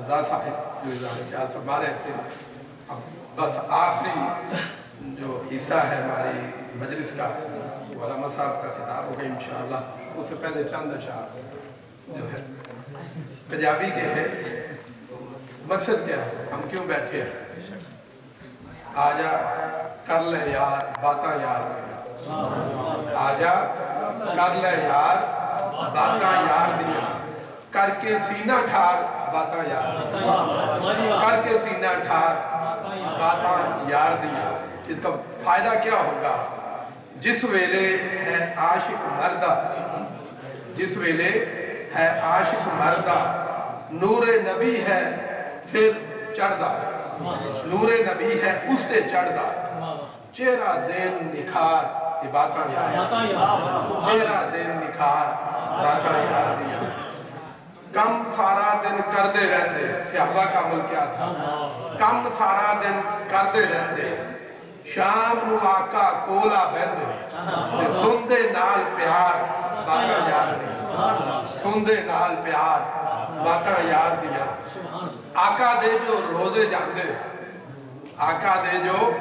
رضا صاحب جو اظہار خیال فرما رہے تھے. اب بس آخری جو حصہ ہے ہماری مجلس کا علماء صاحب کا خطاب ہوگا انشاءاللہ. اس سے پہلے چند اشعار جو ہے پنجابی کے ہے. مقصد کیا ہے, ہم کیوں بیٹھے ہیں؟ آجا کر لے یار باتاں یار دیا, آجا کر لے یار باتاں یار دیا, کر کے سینہ ٹھار باتاں یار دیا, کر کے سینہ ٹھار باتاں یار دیا. اس کا فائدہ کیا ہوگا؟ جس ویلے ہے عاشق مردہ, جس ویلے ہے عاشق مردہ, نور نبی ہے پھر چڑھدا, نور نبی ہے اس تے چڑھدا, چہرہ دین نکھار یہ باتاں یار, چہرہ دین نکھار باتاں یار دیا. کم سارا دن کردے رہندے, صحابہ کا عمل کیا تھا؟ کم سارا دن کردے رہندے, شام نو آقا کولا بہندے, سندے نال پیار باتاں یار دیا, سندے نال پیار باتاں یار دیا. آقا دے جو روزے جاندے, آقا دے جو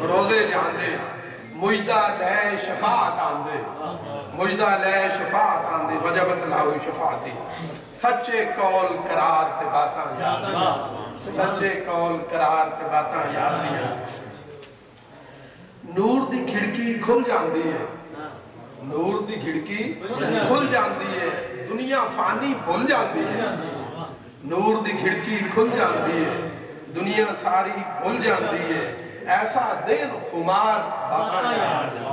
روزے جاندے, مجدہ لے شفاعت آندے, مجدہ لے شفاعت آندے, وجبت لاؤ شفاعتی. سچے قول قرار تے باتاں یار دیا, سچے قول قرار تے باتاں یار دیا. نور دی کھڑکی کھل جاندی ہے, نور دی کھڑکی کھل جاندی ہے, دنیا فانی بھول جاندی ہے. نور دی کھڑکی کھل جاندی ہے, دنیا ساری بھول جاندی ہے. ایسا دین خمار باتاں یار دیا,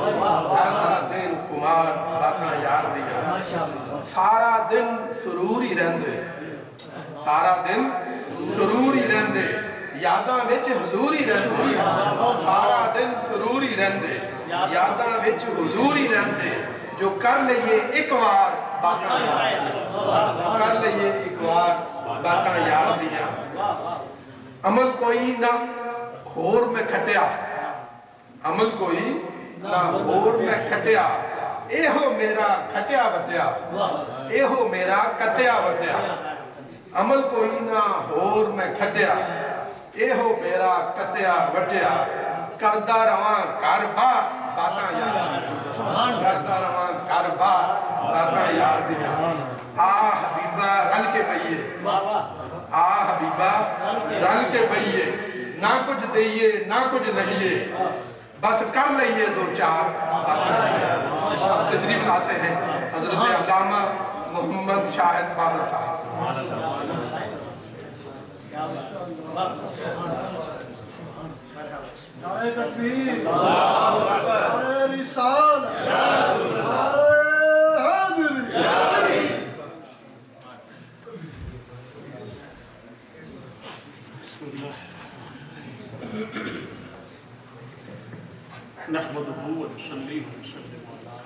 ایسا دین خمار باتاں یار دیا. سارا دن سرور ہی رہندے, سارا دن سرور ہی رہندے, یاداں وچ حضور ہی رہندے, سارا دن سرور ہی رہندے, یاداں وچ حضور ہی رہندے. جو کر لئیے ایک وار باتاں یار دیا, جو کر لئیے ایک وار باتاں یار دیا. عمل کوئی نہ خور میں کھٹیا, عمل کوئی نہ خور میں کھٹیا, اے ہو میرا کھٹیا وٹیا, اے ہو میرا کٹیا وٹیا. عمل کوئی نہ خور میں کھٹیا, اے ہو میرا کٹیا وٹیا. کردہ رواں کاربار باتاں یار دیا, کردہ رواں کاربار باتاں یار دیا. آ حبیبہ رل کے پئیے, آ حبیبہ رل کے پئیے, نہ کچھ دئیے نہ کچھ لہیے, بس کر لئیے دو چار باتاں یار. تشریف لاتے ہیں حضرت علامہ محمد شاہد بابر صاحب. نعرہ تکبیر, نعرہ رسالہ, نعرہ حیدری. نحمده ونصلي ونسلم على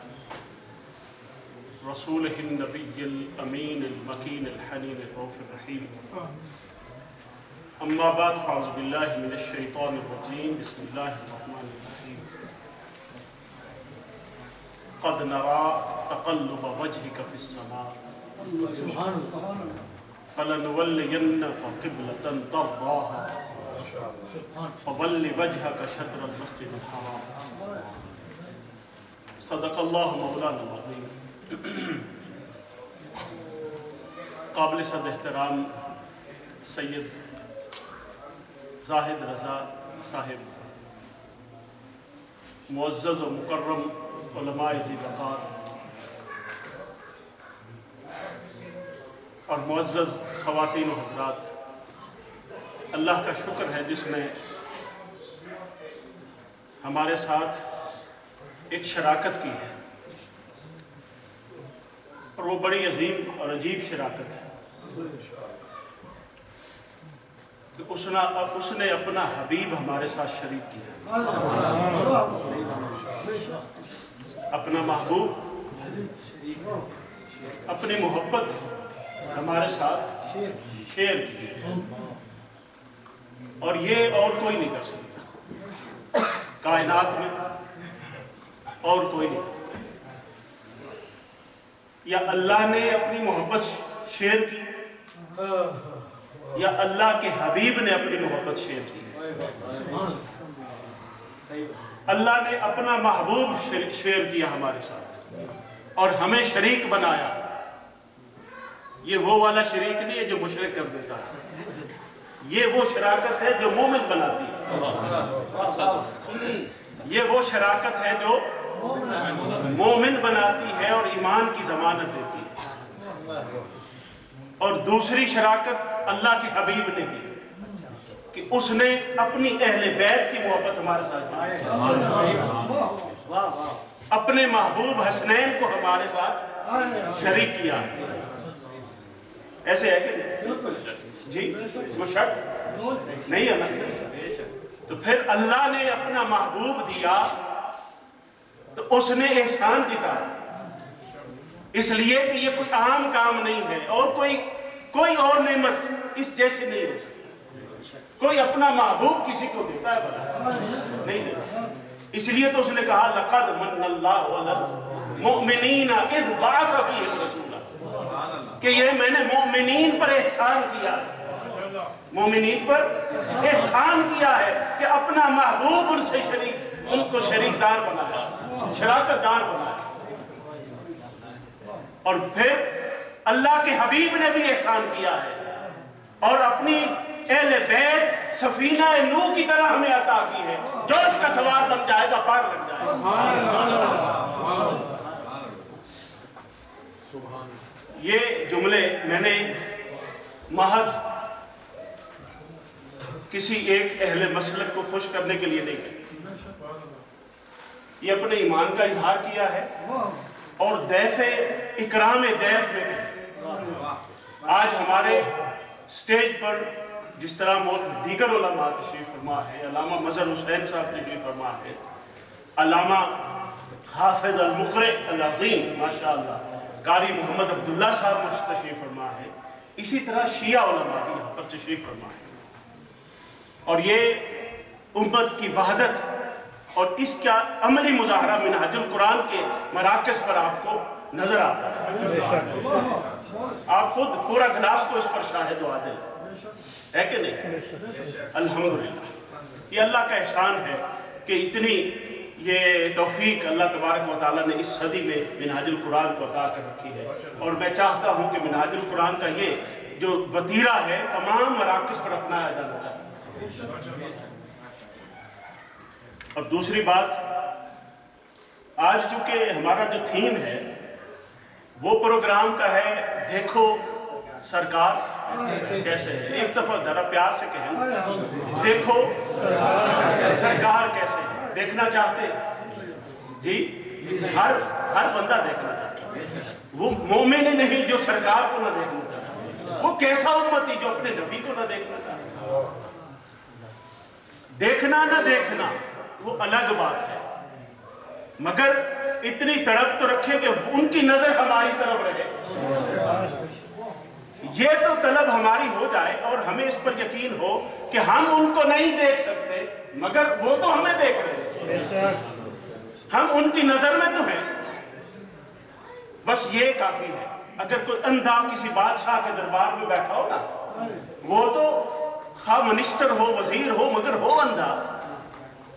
رسوله النبي الأمين المكين الحنين الرؤوف الرحيم. أما بعد فأعوذ بالله من الشيطان الرجيم. بسم الله الرحمن الرحيم. قد نرى تقلب وجهك في السماء فلنولينك قبلة ترضاها فول وجهك شطر المسجد الحرام. صدق الله مولانا العظيم. قابل صد احترام سید زاہد رضا صاحب, معزز و مکرم علماء ذی وقار اور معزز خواتین و حضرات, اللہ کا شکر ہے جس نے ہمارے ساتھ ایک شراکت کی ہے, اور وہ بڑی عظیم اور عجیب شراکت ہے کہ اس نے اپنا حبیب ہمارے ساتھ شریک کیا, اپنا محبوب, اپنی محبت ہمارے ساتھ شیئر کی, اور یہ اور کوئی نہیں کر سکتا کائنات میں, اور کوئی نہیں. یا اللہ نے اپنی محبت شیئر کی, یا اللہ کے حبیب نے اپنی محبت شیئر کی؟ اللہ نے اپنا محبوب شیئر کیا ہمارے ساتھ اور ہمیں شریک بنایا. یہ وہ والا شریک نہیں ہے جو مشرک کر دیتا ہے، یہ وہ شراکت ہے جو مومن بناتی ہے. یہ وہ شراکت ہے جو مومن بناتی ہے اور ایمان کی ضمانت دیتی ہے. اور دوسری شراکت اللہ کے حبیب نے کی کہ اس نے اپنی اہل بیت کی محبت ہمارے ساتھ کی، اپنے محبوب حسنین کو ہمارے ساتھ شریک کیا. ایسے ہے کہ جی وہ شک نہیں ہے نا؟ تو پھر اللہ نے اپنا محبوب دیا تو اس نے احسان جتایا، اس لیے کہ یہ کوئی عام کام نہیں ہے اور کوئی اور نعمت اس جیسے نہیں ہو سکتی. کوئی اپنا محبوب کسی کو دیتا ہے بلا نہیں دیتا. اس لیے تو اس نے کہا لقد من اللہ علی المؤمنین اذ بعث فیہم رسولا، کہ یہ میں نے مومنین پر احسان کیا، مومنین پر احسان کیا ہے کہ اپنا محبوب ان سے شریک، ان کو شریک دار بنایا، شراکت دار بنایا. اور پھر اللہ کے حبیب نے بھی احسان کیا ہے اور اپنی اہل بیت سفینہ نوح کی طرح ہمیں عطا کی ہے، جو اس کا سوار بن جائے گا پار لگ جائے گا. یہ جملے میں نے محض کسی ایک اہل مسلک کو خوش کرنے کے لیے نہیں کہے، یہ اپنے ایمان کا اظہار کیا ہے اور ضیف اکرام ضیف میں آج ہمارے سٹیج پر جس طرح دیگر علماء تشریف فرما ہے، علامہ مظہر حسین صاحب تشریف فرما ہے، علامہ حافظ المقرئ العظیم ماشاءاللہ قاری محمد عبداللہ صاحب تشریف فرما ہے، اسی طرح شیعہ علماء بھی یہاں پر تشریف فرما ہے. اور یہ امت کی وحدت اور اس کا عملی مظاہرہ منہاج القرآن کے مراکز پر آپ کو نظر آتا ہے. آپ خود پورا گلاس کو اس پر شاہد و عادل ہے کہ نہیں؟ الحمدللہ یہ اللہ کا احسان ہے کہ اتنی یہ توفیق اللہ تبارک و تعالیٰ نے اس صدی میں منہاج القرآن کو عطا کر رکھی ہے. اور میں چاہتا ہوں کہ منہاج القرآن کا یہ جو وتیرہ ہے تمام مراکز پر اپنایا جانا چاہیے. اور دوسری بات، آج چونکہ ہمارا جو تھیم ہے وہ پروگرام کا ہے دیکھو سرکار کیسے ہے. ایک دفعہ ذرا پیار سے کہیں دیکھو سرکار کیسے ہے. دیکھنا چاہتے جی؟ ہر بندہ دیکھنا چاہتا ہے. وہ مومن ہی نہیں جو سرکار کو نہ دیکھنا چاہتا، وہ کیسا امتی جو اپنے نبی کو نہ دیکھنا چاہتا. دیکھنا نہ دیکھنا وہ الگ بات ہے، مگر اتنی تڑپ تو رکھے کہ ان کی نظر ہماری طرف رہے. یہ تو طلب ہماری ہو جائے اور ہمیں اس پر یقین ہو کہ ہم ان کو نہیں دیکھ سکتے مگر وہ تو ہمیں دیکھ رہے ہیں، ہم ان کی نظر میں تو ہیں. بس یہ کافی ہے. اگر کوئی اندھا کسی بادشاہ کے دربار میں بیٹھا ہو نا، وہ تو خواہ منسٹر ہو وزیر ہو مگر ہو اندھا،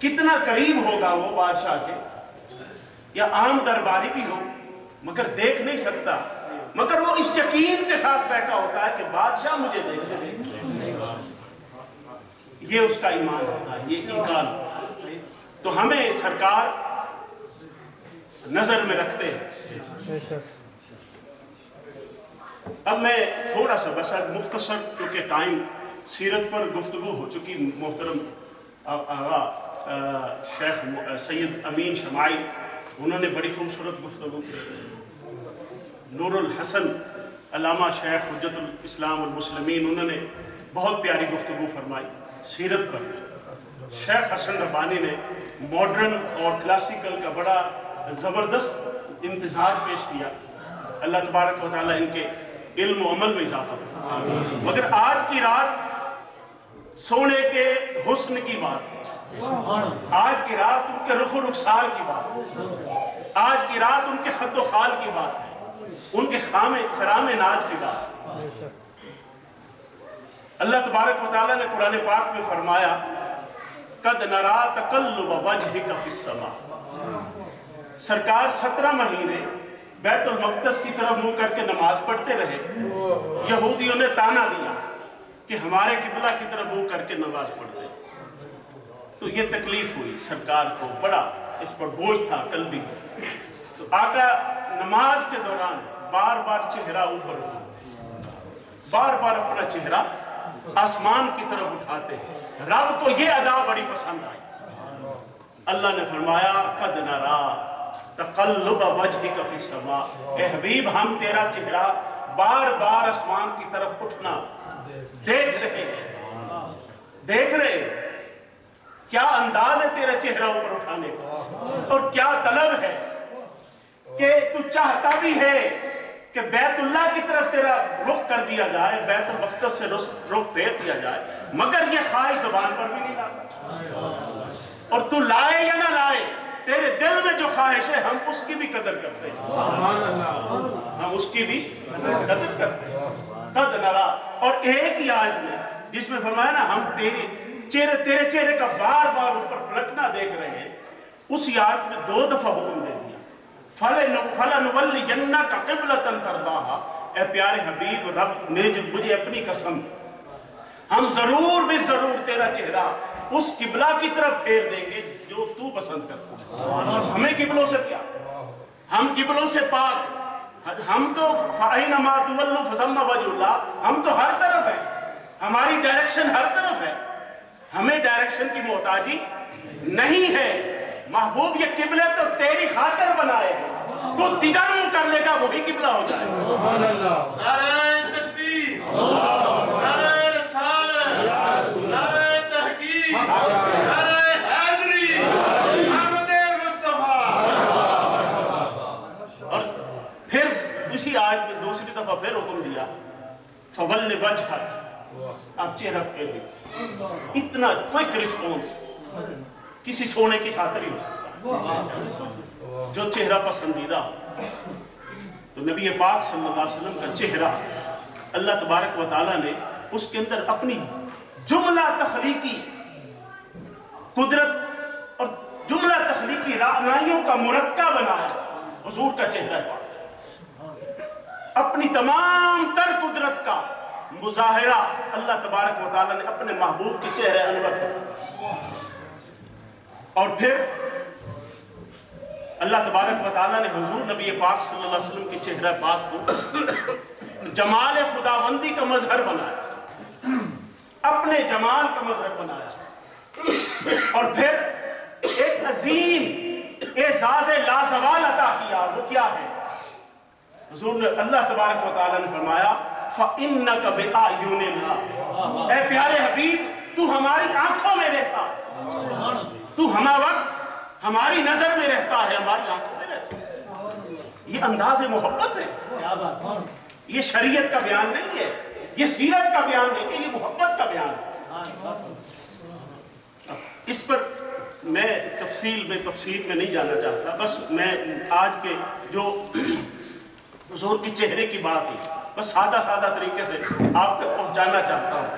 کتنا قریب ہوگا وہ بادشاہ کے، یا عام درباری بھی ہو مگر دیکھ نہیں سکتا، مگر وہ اس یقین کے ساتھ بیٹھا ہوتا ہے کہ بادشاہ مجھے دیکھ. یہ اس کا ایمان ہوتا ہے، یہ ایمان ہوتا ہے. تو ہمیں سرکار نظر میں رکھتے ہیں. اب میں تھوڑا سا بس مختصر، کیونکہ ٹائم سیرت پر گفتگو ہو چکی. محترم آغا شیخ سید امین شمائی انہوں نے بڑی خوبصورت گفتگو کی. نور الحسن علامہ شیخ حجت الاسلام والمسلمین انہوں نے بہت پیاری گفتگو فرمائی سیرت پر. شیخ حسن ربانی نے ماڈرن اور کلاسیکل کا بڑا زبردست امتزاج پیش کیا. اللہ تبارک و تعالیٰ ان کے علم و عمل میں اضافہ کرے. مگر آج کی رات سونے کے حسن کی بات ہے، آج کی رات ان کے رخ و رخسار کی بات ہے، آج کی رات ان کے خد و خال کی بات ہے، ان کے خرام ناز کی بات ہے. अल्लाह तबारक व तआला ने कुरान पाक में फरमाया, कद नरा तकल्लुब वजहिक फिस्समा। सरकार 17 महीने बैतुल मक़दस की तरफ मुंह करके नमाज पढ़ते रहे। यहूदियों ने ताना दिया कि हमारे किबला की तरफ मुंह करके नमाज पढ़ते, तो ये तकलीफ हुई सरकार को, बड़ा इस पर बोझ था कल्बी। तो आका नमाज के दौरान बार बार चेहरा ऊपर उठाते, बार बार अपना चेहरा आसमान की तरफ उठाते। रब को ये अदा बड़ी पसंद आई। अल्लाह ने फरमाया, कद नरा तक़ल्लुब वजहिक फिस्समा। ए हबीब, हम तेरा चेहरा बार बार आसमान की तरफ उठना देख रहे हैं, देख रहे हैं। क्या अंदाज है तेरा चेहरा ऊपर उठाने का, और क्या तलब है कि तू चाहता भी है कि बैतुल्लाह की तरफ तेरा रुख कर दिया जाए, बैतुल मक़दस से रुख फेर दिया जाए, मगर ये ख्वाहिश ज़बान पर भी नहीं लाता। और तू लाए या ना लाए, तेरे दिल में जो ख्वाहिश है हम उसकी भी कदर करते हैं, हम उसकी भी कदर करते हैं। कद नरा, और एक ही आयत में जिसमें फरमाया ना, हम तेरे चेहरे का बार बार ऊपर पलटना देख रहे हैं, उस आयत में 2 दफा हुक्म दे दिया, फलनुवल्लियन्नका क़िबलतन तरदाहा। ए प्यारे हबीब, रब ने मुझे अपनी कसम, हम जरूर भी जरूर तेरा चेहरा उस किबला की तरफ फेर देंगे जो तू पसंद करता है। हमें किबलों से क्या, हम किबलों से पाक, हम तो फाइनमा तुवल्लु फसम्मा वजहुल्लाह, हम तो हर तरफ है, हमारी डायरेक्शन हर तरफ है, हमें डायरेक्शन की मोहताजी नहीं है। महबूब, ये किबले तो तेरी खातिर बनाए हैं, तू तिधर मुंह कर लेगा वही किबला हो जाएगा। नारे तकबीर, नारे रिसालत, नारे तहकीक, नारे हैदरी, अहमदे मुस्तफा। और फिर उसी आयत में दूसरी दफा फिर हुक्म दिया, फवल्लि वजहक, आप चेहरा फेर दीजिए। इतना क्विक रिस्पॉन्स किसी सोने की खातिर ही हो सकता है जो चेहरा पसंदीदा। तो नबी पाक सल्लल्लाहु अलैहि वसल्लम का चेहरा अल्लाह तबारक व तआला ने उसके अंदर अपनी जुमला तख्लीकी कुदरत और जुमला तख्लीकी राहनाइयों का मुरक्का बनाया। हुजूर का चेहरा अपनी तमाम तर कुदरत का मुजाहिरा अल्लाह तबारक व तआला ने अपने महबूब के चेहरे अनवर पर। और फिर अल्लाह तबारक व तआला ने हुजूर नबी पाक सल्लल्लाहु अलैहि वसल्लम के चेहरा पाक को जमाल खुदाबंदी का मजहर बनाया, अपने जमाल का मजहर बनाया। और फिर एक अजीम एजाज लाजवाल अता किया। वो क्या है? हुजूर ने अल्लाह तबारक व तआला ने फरमाया, फ़इन्नका बिअयुनिना। ऐ प्यारे हबीब, तू हमारी आंखों में रहता, तू हमारा वक्त हमारी नजर में रहता है, हमारी आंखों में रहता है। ये अंदाज़ मोहब्बत है, ये शरीयत का बयान नहीं है, ये सीरत का बयान नहीं है, ये मोहब्बत का बयान है। इस पर मैं तफसील में नहीं जाना चाहता, बस मैं आज के जो हुजूर के चेहरे की बात है बस सादा तरीके से आप तक पहुंचाना चाहता हूँ।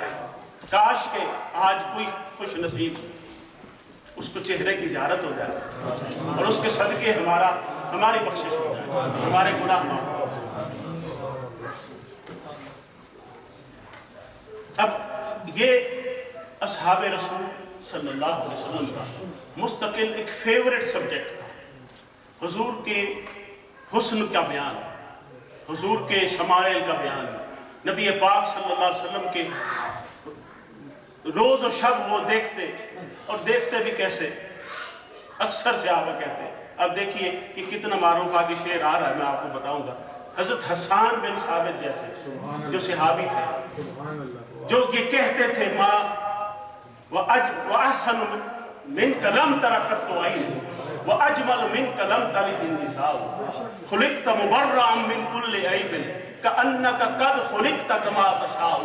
काश के आज कोई खुश नसीब उसको चेहरे की ज़ियारत हो जाए और उसके सदके हमारी बख्शिश हो जाए, हमारे गुनाह माफ हो जाए। अब ये असहाबे रसूल सल्लल्लाहु अलैहि वसल्लम का मुस्तकिल एक फेवरेट सब्जेक्ट था। हुजूर के हुस्न का बयान, हुजूर के शमाइल का बयान, नबी पाक सल्लल्लाहु अलैहि वसल्लम के रोज और शब वो देखते और देखते भी कैसे। अक्सर सहाबा कहते, अब देखिए ये कितना मारूफ आगे शेर आ रहा है, मैं आपको बताऊंगा। हजरत हसन बिन साबित जैसे जो सहाबी थे, जो ये कहते थे, माँ व अहसन मिन कलम तरकत तो आई व अजमल मिन कलम तलिदिन निसाउ खुलिक़त मुबर्रअम मिन कुल्लि ऐबिन कअन्नका कद खुलिक़त कमा तशाउ।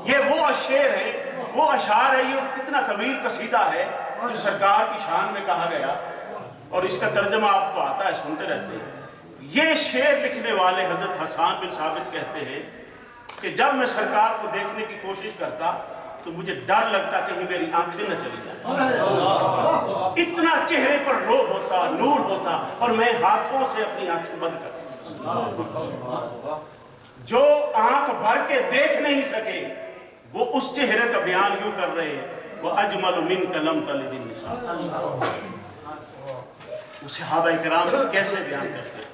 ये वो शेर है, वो अशार है, ये इतना तवील कसीदा है जो सरकार की शान में कहा गया और इसका तर्जमा आपको आता है, सुनते रहते हैं। ये शेर लिखने वाले हजरत हसन बिन साबित कहते हैं کہ جب میں سرکار کو دیکھنے کی کوشش کرتا تو مجھے ڈر لگتا کہیں میری آنکھیں نہ چلی جائیں. اتنا چہرے پر روب ہوتا، نور ہوتا، اور میں ہاتھوں سے اپنی آنکھیں بند کرتا. جو آنکھ بھر کے دیکھ نہیں سکے وہ اس چہرے کا بیان یوں کر رہے ہیں، وہ اجمل منک لم تلد النساء. وہ صحابہ کرام کیسے بیان کرتے ہیں.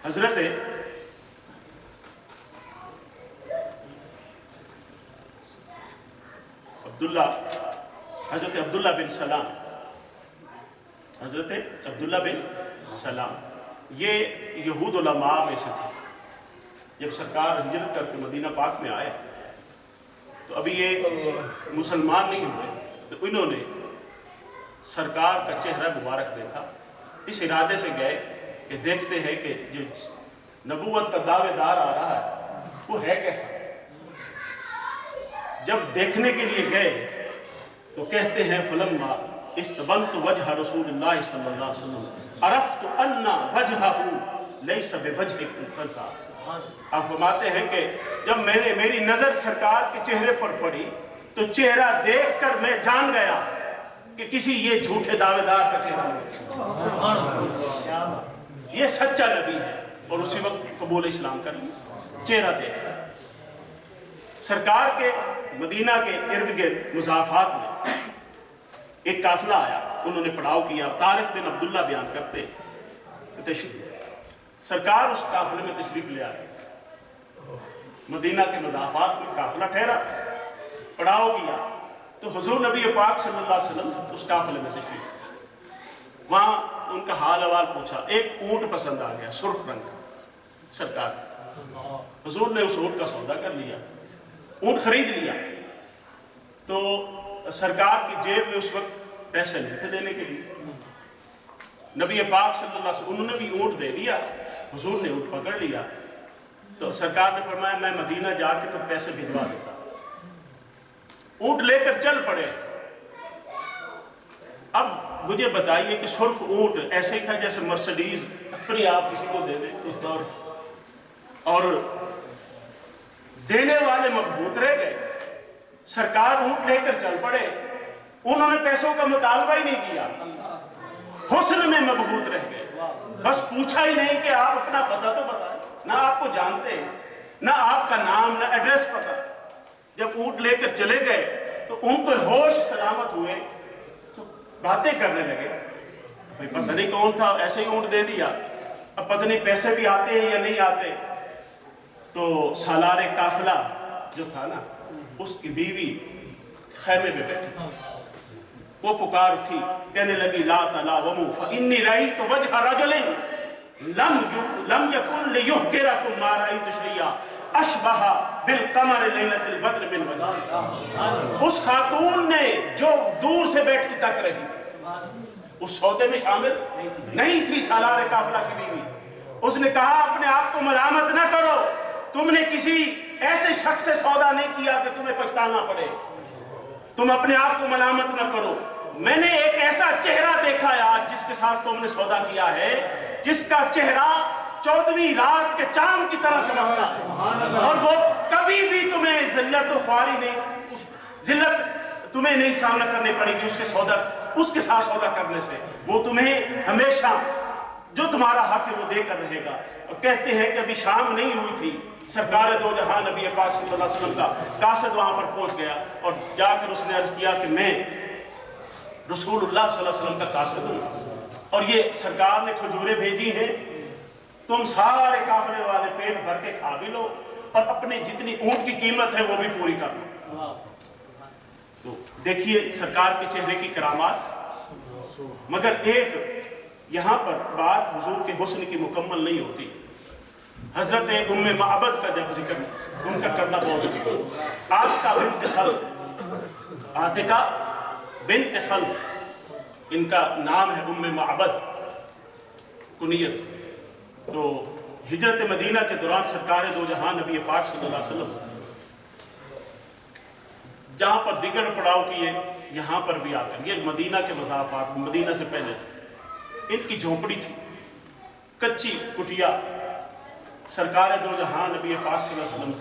حضرت عبداللہ بن سلام، حضرت عبداللہ بن سلام یہ یہود علماء میں سے تھے. جب سرکار ہجرت کر کے مدینہ پاک میں آئے تو ابھی یہ مسلمان نہیں ہوئے، تو انہوں نے سرکار کا چہرہ مبارک دیکھا. اس ارادے سے گئے کہ دیکھتے ہیں کہ جو نبوت کا دعوے دار آ رہا ہے وہ ہے کیسا. جب دیکھنے کے لیے گئے تو کہتے ہیں فلما استبنت وجہ رسول اللہ صلی اللہ علیہ وسلم عرفت ان وجہہ لیس بوجہ کذاب. آپ فرماتے ہیں کہ جب میری نظر سرکار کے چہرے پر پڑی تو چہرہ دیکھ کر میں جان گیا کہ کسی یہ جھوٹے دعوے دار کا چہرہ نہیں، یہ سچا نبی ہے. اور اسی وقت قبول اسلام کر لی چہرہ دیکھ. سرکار کے مدینہ کے ارد گرد مضافات میں ایک قافلہ آیا، انہوں نے پڑاؤ کیا. طارق بن عبداللہ بیان کرتے سرکار اس قافلے میں تشریف لے آئے. مدینہ کے مضافات میں قافلہ ٹھہرا، پڑاؤ کیا تو حضور نبی پاک صلی اللہ علیہ وسلم اس قافلے میں تشریف. وہاں ان کا حال احوال پوچھا. ایک اونٹ پسند آ گیا سرخ رنگ کا. سرکار حضور نے اس اونٹ کا سودا کر لیا، اونٹ خرید لیا. تو سرکار کی جیب میں اس وقت پیسے نہیں تھے دینے کے لیے. نبی پاک صلی اللہ علیہ وسلم انہوں نے بھی اونٹ دے دیا. حضور نے اونٹ پکڑ لیا تو سرکار نے فرمایا میں مدینہ جا کے تو پیسے بھجوا دیتا. اونٹ لے کر چل پڑے. اب مجھے بتائیے کہ سرخ اونٹ ایسے ہی تھا جیسے مرسڈیز اپنی آپ کسی کو دے دے اس دور، اور دینے والے مبہوت رہ گئے. سرکار اونٹ لے کر چل پڑے، انہوں نے پیسوں کا مطالبہ ہی نہیں کیا، حسن میں مبہوت رہ گئے. بس پوچھا ہی نہیں کہ آپ اپنا پتہ تو بتائیں. نہ آپ کو جانتے ہیں، نہ آپ کا نام، نہ ایڈریس پتہ. جب اونٹ لے کر چلے گئے تو ان کو ہوش سلامت ہوئے تو باتیں کرنے لگے. بھئی پتہ نہیں کون تھا، ایسے ہی اونٹ دے دیا، اب پتہ نہیں پیسے بھی آتے ہیں یا نہیں آتے. تو سالار قافلہ جو تھا نا، اس کی بیوی خیمے میں بیٹھی تھی. وہ پکار اٹھی، کہنے لگی لا تلاوموا فإنی رأیت وجہ رجل لم یکن لیحقرکم ما رأیت شیئا اشبہ بالقمر لیلۃ البدر من وجہ. اس خاتون نے جو دور سے بیٹھی تک رہی تھی اس سودے میں شامل نہیں تھی. سالار قافلہ کی بیوی. اس نے کہا اپنے آپ کو ملامت نہ کرو، تم نے کسی ایسے شخص سے سودا نہیں کیا کہ تمہیں پچھتانا پڑے. تم اپنے آپ کو ملامت نہ کرو. میں نے ایک ایسا چہرہ دیکھا ہے آج جس کے ساتھ تم نے سودا کیا ہے، جس کا چہرہ 14ویں رات کے چاند کی طرح چمکتا ہے، اور وہ کبھی بھی تمہیں ذلت و خواری نہیں، ذلت تمہیں نہیں سامنا کرنے پڑے گی اس کے ساتھ سودا کرنے سے. وہ تمہیں ہمیشہ جو تمہارا حق ہے وہ دے کر رہے گا. اور کہتے ہیں کہ ابھی شام نہیں ہوئی تھی، سرکار دو جہاں نبی پاک صلی اللہ علیہ وسلم کا قاصد وہاں پر پہنچ گیا اور جا کر اس نے عرض کیا کہ میں رسول اللہ صلی اللہ علیہ وسلم کا قاصد ہوں اور یہ سرکار نے کھجوریں بھیجی ہیں، تم سارے قافلے والے پیٹ بھر کے کھا بھی لو اور اپنی جتنی اونٹ کی قیمت ہے وہ بھی پوری کر لو. تو دیکھیے سرکار کے چہرے کی کرامات. مگر ایک یہاں پر بات حضور کے حسن کی مکمل نہیں ہوتی. حضرت ام معبد کا جب ذکر ان کا کرنا بہت ضروری. عاتقہ بنت خلف ان کا نام ہے، ام معبد کنیت. تو ہجرت مدینہ کے دوران سرکار دو جہاں نبی پاک صلی اللہ علیہ وسلم جہاں پر دیگر پڑاؤ کیے، یہاں پر بھی آ کر یہ مدینہ کے مضافات مدینہ سے پہلے تھے. ان کی جھونپڑی تھی، کچی کٹیا. سرکار دو جہاں نبی پاک صلی اللہ علیہ وسلم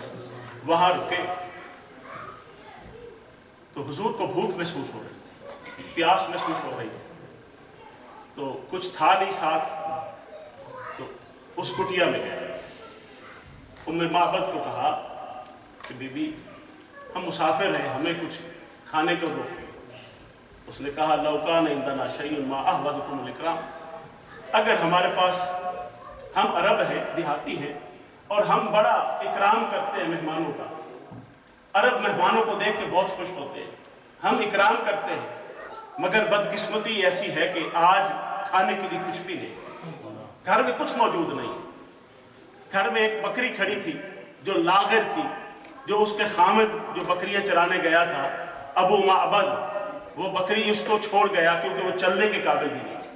वहां रुके तो हुजूर को भूख महसूस हो रही, प्यास महसूस हो रही, तो कुछ था नहीं साथ, तो उस कुटिया में गए। उम्मे माबद को कहा कि बीबी हम मुसाफिर हैं, हमें कुछ खाने को दो। उसने कहा लौकान इंदना शैउन मा अहवदकुमुल इकराम, अगर हमारे पास, हम अरब हैं, देहाती हैं, और हम बड़ा इकराम करते हैं मेहमानों का। अरब मेहमानों को देख के बहुत खुश होते हैं, हम इकराम करते हैं, मगर बदकिस्मती ऐसी है कि आज खाने के लिए कुछ भी नहीं, घर में कुछ मौजूद नहीं। घर में एक बकरी खड़ी थी जो लागिर थी, जो उसके खामिद जो बकरियां चराने गया था अबू माबद, वो बकरी उसको छोड़ गया क्योंकि वो चलने के काबिल भी नहीं थी।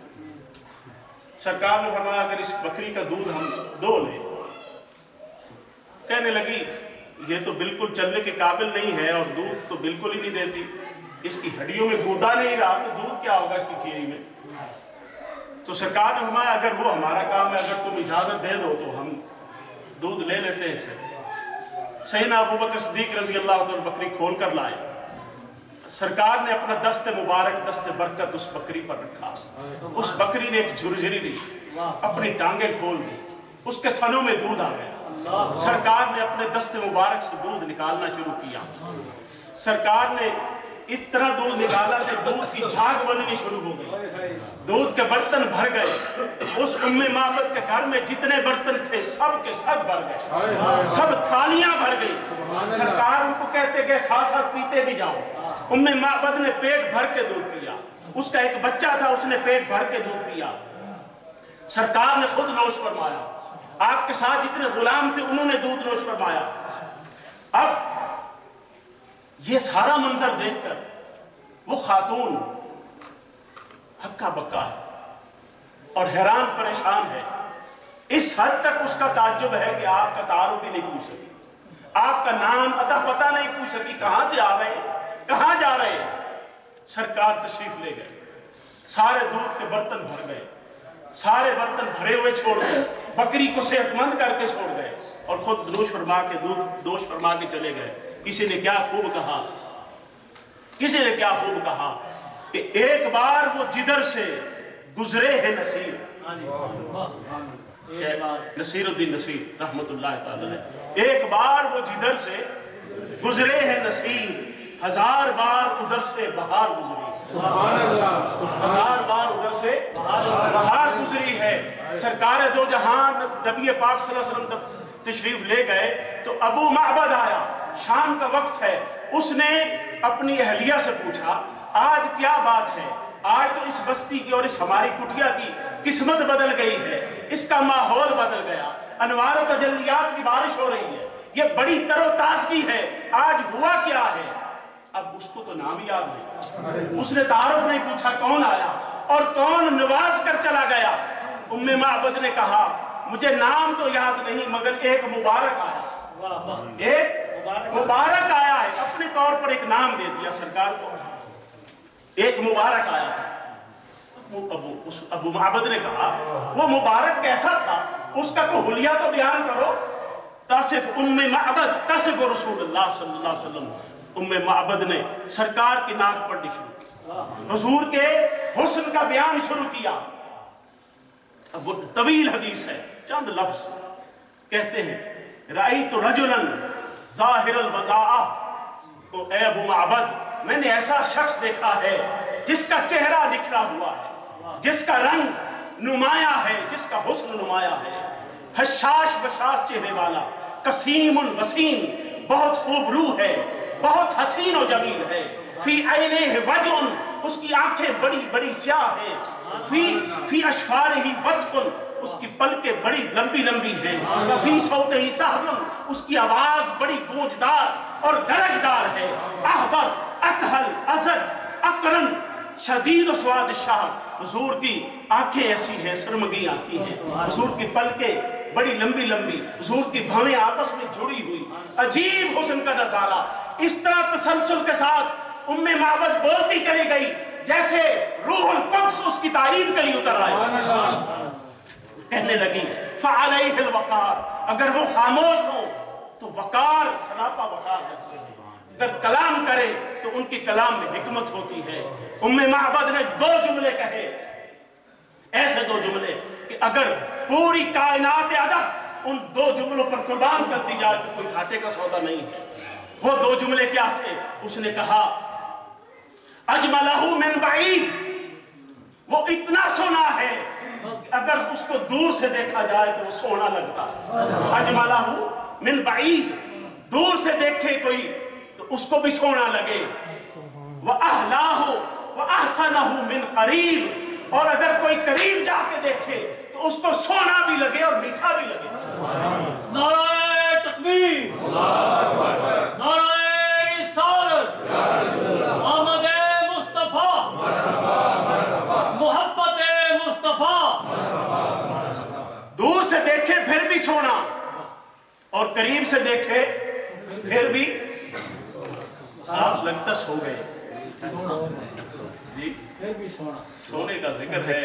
सरकार ने फरमाया अगर इस बकरी का दूध हम दो लें, कहने लगी ये तो बिल्कुल चलने के काबिल नहीं है और दूध तो बिल्कुल ही नहीं देती, इसकी हड्डियों में गूदा नहीं रहा तो दूध क्या होगा इसकी खीरी में। तो सरकार ने फरमाया अगर वो हमारा काम है, अगर तुम इजाजत दे दो तो हम दूध ले लेते हैं इससे। सैयदना अबू बकर सिद्दीक रज़ी अल्लाह तआला बकरी खोल कर लाए। सरकार ने अपना दस्ते मुबारक, दस्ते बरकत उस बकरी पर रखा। उस बकरी ने एक झुरझुरी ली, अपनी टांगें खोल दी, उसके थनों में दूध आ गया। सरकार ने अपने दस्ते मुबारक से दूध निकालना शुरू किया। सरकार ने इस तरह दूध निकाला कि दूध की झाग बननी शुरू हो गई, दूध के बर्तन भर गए। उस उम्मे माबद के घर में जितने बर्तन थे सब के सब भर गए, सब थालियां भर गई। सरकार उनको कहते गए साथ साथ पीते भी जाओ। उम्मे माबद ने पेट भर के दूध पिया, उसका एक बच्चा था उसने पेट भर के दूध पिया। सरकार ने खुद नोश फरमाया, आपके साथ जितने गुलाम थे उन्होंने दूध नोश फरमाया। अब ये सारा मंजर देखकर वो खातून हक्का बक्का है और हैरान परेशान है। इस हद तक उसका ताज्जुब है कि आपका तारुफ भी नहीं पूछ सकी, आपका नाम अता पता नहीं पूछ सकी, कहां से आ रहे हैं, कहां जा रहे हैं। सरकार तशरीफ ले गए, सारे दूध के बर्तन भर गए, सारे बर्तन भरे हुए छोड़ गए, बकरी को सेहतमंद करके छोड़ गए और खुद नोश फरमा के दूध दोश फरमा के चले गए। किसी ने क्या खूब कहा, किसी ने क्या खूब कहा कि एक बार वो जिधर से गुजरे हैं नसीर, नसीरुद्दीन नसीर रहमतुल्लाह ताला अलैह, एक बार वो जिधर से गुजरे हैं नसीर, हजार बार उधर से बहार गुजरी। हजार बार उधर से बहार गुजरी है। सरकार दो जहान नबी पाक सल्लल्लाहु अलैहि वसल्लम तशरीफ ले गए तो अबू माबद आया, शाम का वक्त है। उसने अपनी अहलिया से पूछा आज क्या बात है, आज तो इस बस्ती की और इस हमारी कुटिया की किस्मत बदल गई है, इसका माहौल बदल गया, अनवार और तजल्लियात की बारिश हो रही है, ये बड़ी तरोताजगी है, आज हुआ क्या है। अब उसको तो नाम याद नहीं, उसने तारुफ नहीं पूछा कौन आया और कौन नवाज कर चला गया। उम्मे माबद ने कहा मुझे नाम तो याद नहीं मगर एक मुबारक आया, एक मुबारक आया है। अपने तौर पर एक नाम दे दिया सरकार को, एक मुबारक आया था। अबू माबद ने कहा वो मुबारक कैसा था, उसका कोई हुलिया तो बयान करो। तासिफ उम्मे माबद तासिफ रसूलुल्लाह सल्लल्लाहु अलैहि वसल्लम, उम्मे माबद ने सरकार की नात पढ़नी शुरू की, हुजूर के हुस्न का बयान शुरू किया। अब वो तवील हदीस है, चंद लफ्ज कहते हैं राइतु रजुलन ज़ाहिरल वज़ाअह, तो ए अबू माबद मैंने ऐसा शख्स देखा है जिसका चेहरा निखरा हुआ है, जिसका रंग नुमाया है, जिसका हुस्न नुमाया है, हशाश बशाश चेहरे वाला, कसीमुन वसीम, बहुत खूब रूह है, बहुत हसीन और जमील है। फी ऐनेह वजउन, उसकी आंखें बड़ी बड़ी स्याह है। फी अशफारिही वत्फुन, उसकी पलकें बड़ी लंबी लंबी हैं। फी सौतिही सहबुन, उसकी आवाज बड़ी गूंजदार और गरजदार है। अहबर अकहल अजज अकरन शदीद स्वाद शाह, हुजूर की आंखें ऐसी हैं, सरमगी आंखें हैं, हुजूर की पलकें बड़ी लंबी लंबी, हुजूर की भवें आपस में जुड़ी हुई, अजीब हुस्न का नजारा। इस तरह तसलसल के साथ उम्मे माबद बोलती चली गई जैसे रूहुल कुद्स उसकी तारीफ के लिए उतर आए। कहने लगी फ़अलैहिल वक़ार, अगर वो खामोश हो تو वकार सरापा वकार रखते हैं। अगर कलाम करे तो उनकी कलाम में हिकमत होती है। उम्मे माबद ने 2 जुमले कहे, ऐसे 2 जुमले कि अगर पूरी कायनात अदब उन 2 जुमलों पर कुर्बान कर दी जाए तो कोई घाटे का सौदा नहीं है। वो 2 जुमले क्या थे? उसने कहा अजमलहू मिन बईद, वो इतना सोना है अगर उसको दूर से देखा जाए तो वो सोना लगता। अजमलहू मिन बईद, दूर से देखे कोई तो उसको भी सोना लगे। वह अहलाहू वह अहसनहू मिन करीब, और अगर कोई करीब जाके देखे तो उसको सोना भी लगे और मीठा भी लगे। नारे तकबीर, नारे रिसालत, मोहम्मद मुस्तफा, मोहब्बत मुस्तफा। दूर से देखे फिर भी सोना, और करीब से देखे फिर भी आप लगता सो गए जी। फिर भी सोना, सोने का जिक्र है,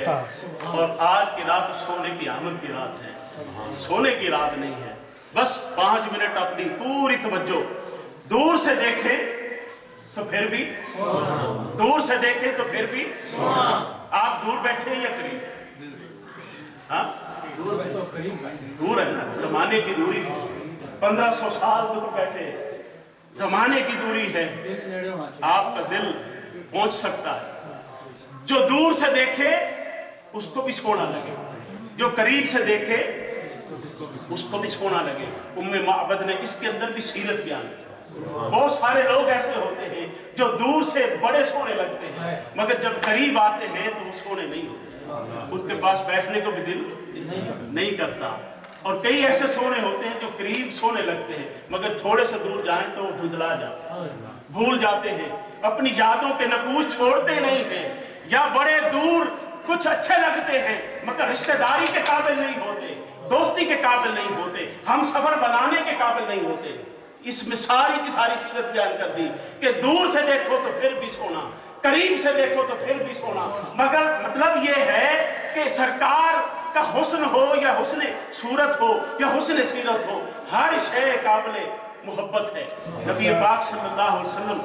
और आज की रात सोने की आमद की रात है, सोने की रात नहीं है। बस 5 मिनट अपनी पूरी तवज्जो, दूर से देखे तो फिर भी, दूर से देखे तो फिर भी। आप दूर बैठे हैं या करीब? हाँ, दूर तो करीब बैठे, दूर है ना, जमाने की दूरी है। 1500 साल दूर बैठे, जमाने की दूरी है। दिल नेड़े होना चाहिए। आपका दिल पहुंच सकता है। जो दूर से देखे उसको भी सोना लगे, जो करीब से देखे उसको भी सोना लगे। उम्मे माबद ने इसके अंदर भी सीरत बयान की। बहुत सारे लोग ऐसे होते हैं जो दूर से बड़े सोने लगते हैं, मगर जब करीब आते हैं तो वो सोने नहीं होते, उनके पास बैठने को भी दिल नहीं करता। और कई ऐसे सोने होते हैं जो करीब सोने लगते हैं, मगर थोड़े से दूर जाएं तो वो धुंधला जाते हैं, भूल जाते हैं, अपनी यादों के नकूश छोड़ते नहीं हैं, या बड़े दूर कुछ अच्छे लगते हैं मगर रिश्तेदारी के काबिल नहीं होते, दोस्ती के काबिल नहीं होते, हम सफर बनाने के काबिल नहीं होते। इसमें सारी की सारी सीरत बयान कर दी कि दूर से देखो तो फिर भी सोना, करीब से देखो तो फिर भी सोना। मगर मतलब ये है कि सरकार का हुस्न हो या हुस्न सूरत हो या हुस्न सीरत हो, हर शय काबिल मोहब्बत है। नबी पाक सल्लल्लाहु अलैहि वसल्लम